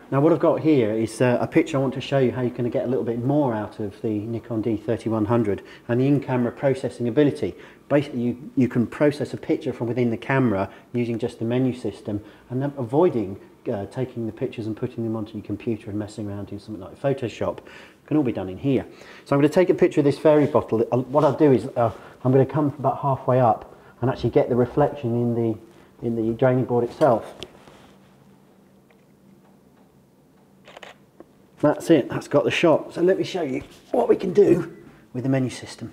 Now what I've got here is a picture I want to show you how you can get a little bit more out of the Nikon D3100 and the in-camera processing ability. Basically you can process a picture from within the camera using just the menu system and then avoiding taking the pictures and putting them onto your computer and messing around in something like Photoshop. It can all be done in here. So I'm going to take a picture of this fairy bottle. What I'll do is I'm going to come about halfway up and actually get the reflection in the draining board itself. That's it, that's got the shot. So let me show you what we can do with the menu system.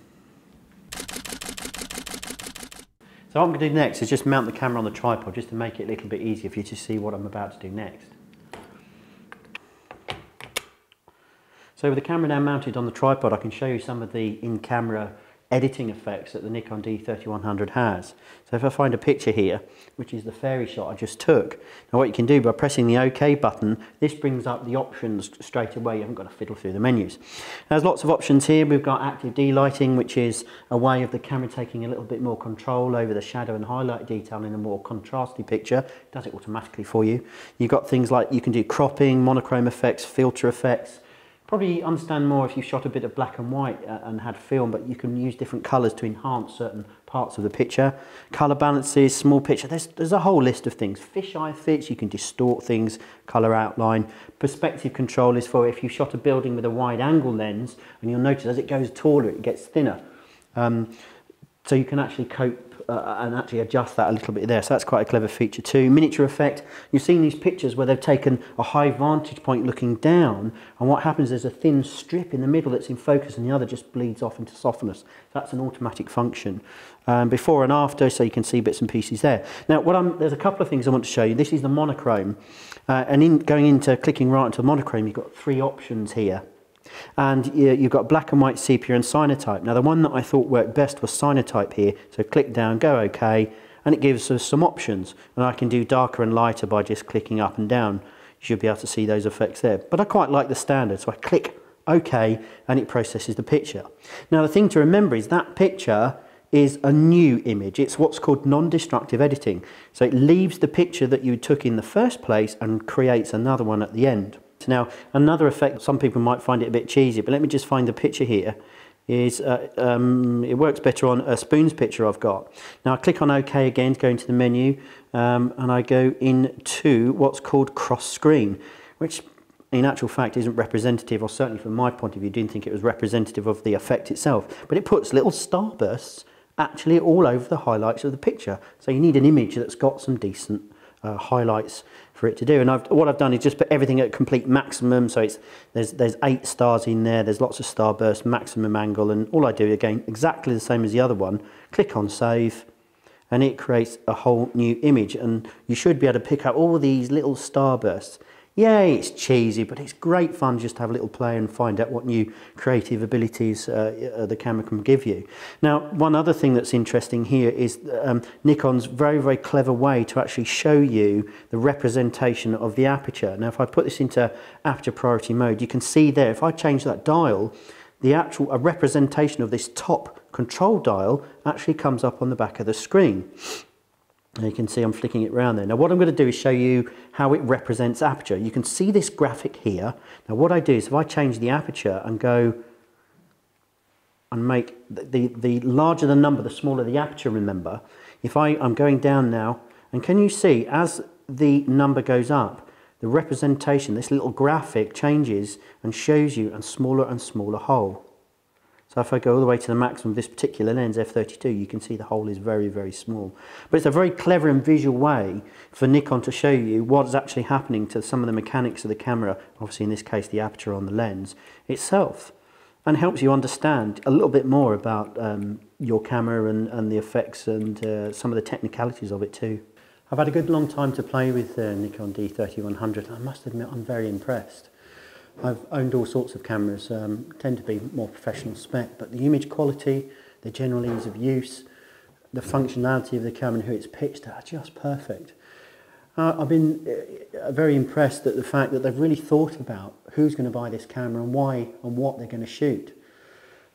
So what I'm going to do next is just mount the camera on the tripod just to make it a little bit easier for you to see what I'm about to do next. So with the camera now mounted on the tripod, I can show you some of the in-camera editing effects that the Nikon D3100 has. So if I find a picture here, which is the fairy shot I just took, now what you can do by pressing the OK button, this brings up the options straight away. You haven't got to fiddle through the menus. There's lots of options here. We've got active delighting, which is a way of the camera taking a little bit more control over the shadow and highlight detail in a more contrasty picture. It does it automatically for you. You've got things like you can do cropping, monochrome effects, filter effects. Probably understand more if you shot a bit of black and white and had film, but you can use different colours to enhance certain parts of the picture. Colour balances, small picture, there's a whole list of things. Fisheye effects, you can distort things, colour outline. Perspective control is for if you shot a building with a wide angle lens, and you'll notice as it goes taller it gets thinner. So you can actually cope and actually adjust that a little bit there. So that's quite a clever feature too. Miniature effect. You've seen these pictures where they've taken a high vantage point looking down, and what happens is a thin strip in the middle that's in focus and the other just bleeds off into softness. That's an automatic function. Before and after, so you can see bits and pieces there. Now there's a couple of things I want to show you. This is the monochrome. And going into clicking right into monochrome, you've got three options here. And you've got black and white, sepia and cyanotype. Now the one that I thought worked best was cyanotype here, so click down, go OK, and it gives us some options, and I can do darker and lighter by just clicking up and down. You should be able to see those effects there, but I quite like the standard, so I click OK and it processes the picture. Now the thing to remember is that picture is a new image. It's what's called non-destructive editing, so it leaves the picture that you took in the first place and creates another one at the end. Now another effect, some people might find it a bit cheesy, but let me just find the picture here, is it works better on a Spoon's picture I've got. Now I click on OK again to go into the menu, and I go into what's called cross screen, which in actual fact isn't representative, or certainly from my point of view didn't think it was representative of the effect itself, but it puts little starbursts actually all over the highlights of the picture. So you need an image that's got some decent highlights for it to do, and what I've done is just put everything at complete maximum, so there's 8 stars in there, there's lots of starburst, maximum angle, and all I do again exactly the same as the other one, click on save, and it creates a whole new image, and you should be able to pick up all these little starbursts. Yay, it's cheesy, but it's great fun just to have a little play and find out what new creative abilities the camera can give you. Now, one other thing that's interesting here is Nikon's very, very clever way to actually show you the representation of the aperture. Now, if I put this into aperture priority mode, you can see there, if I change that dial, a representation of this top control dial actually comes up on the back of the screen. And you can see I'm flicking it around there. Now what I'm going to do is show you how it represents aperture. You can see this graphic here. Now what I do is if I change the aperture and go and make the larger the number, the smaller the aperture, remember. If I'm going down now, and can you see as the number goes up, the representation, this little graphic changes and shows you a smaller and smaller hole. So if I go all the way to the maximum of this particular lens, f32, you can see the hole is very, very small. But it's a very clever and visual way for Nikon to show you what's actually happening to some of the mechanics of the camera, obviously in this case the aperture on the lens itself, and helps you understand a little bit more about your camera and the effects and some of the technicalities of it too. I've had a good long time to play with Nikon D3100, and I must admit I'm very impressed. I've owned all sorts of cameras, tend to be more professional spec, but the image quality, the general ease of use, the functionality of the camera and who it's pitched at are just perfect. I've been very impressed at the fact that they've really thought about who's going to buy this camera and why and what they're going to shoot.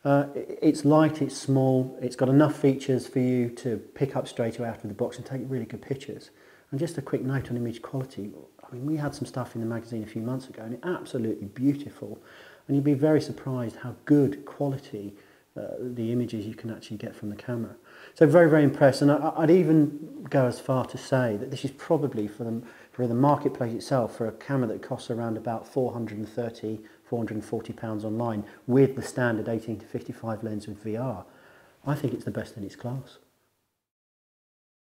It's light, it's small, it's got enough features for you to pick up straight away out of the box and take really good pictures. And just a quick note on image quality. I mean, we had some stuff in the magazine a few months ago and it's absolutely beautiful. And you'd be very surprised how good quality the images you can actually get from the camera. So very, very impressed. And I'd even go as far to say that this is probably for the marketplace itself, for a camera that costs around about £430, £440 online with the standard 18 to 55 lens with VR. I think it's the best in its class.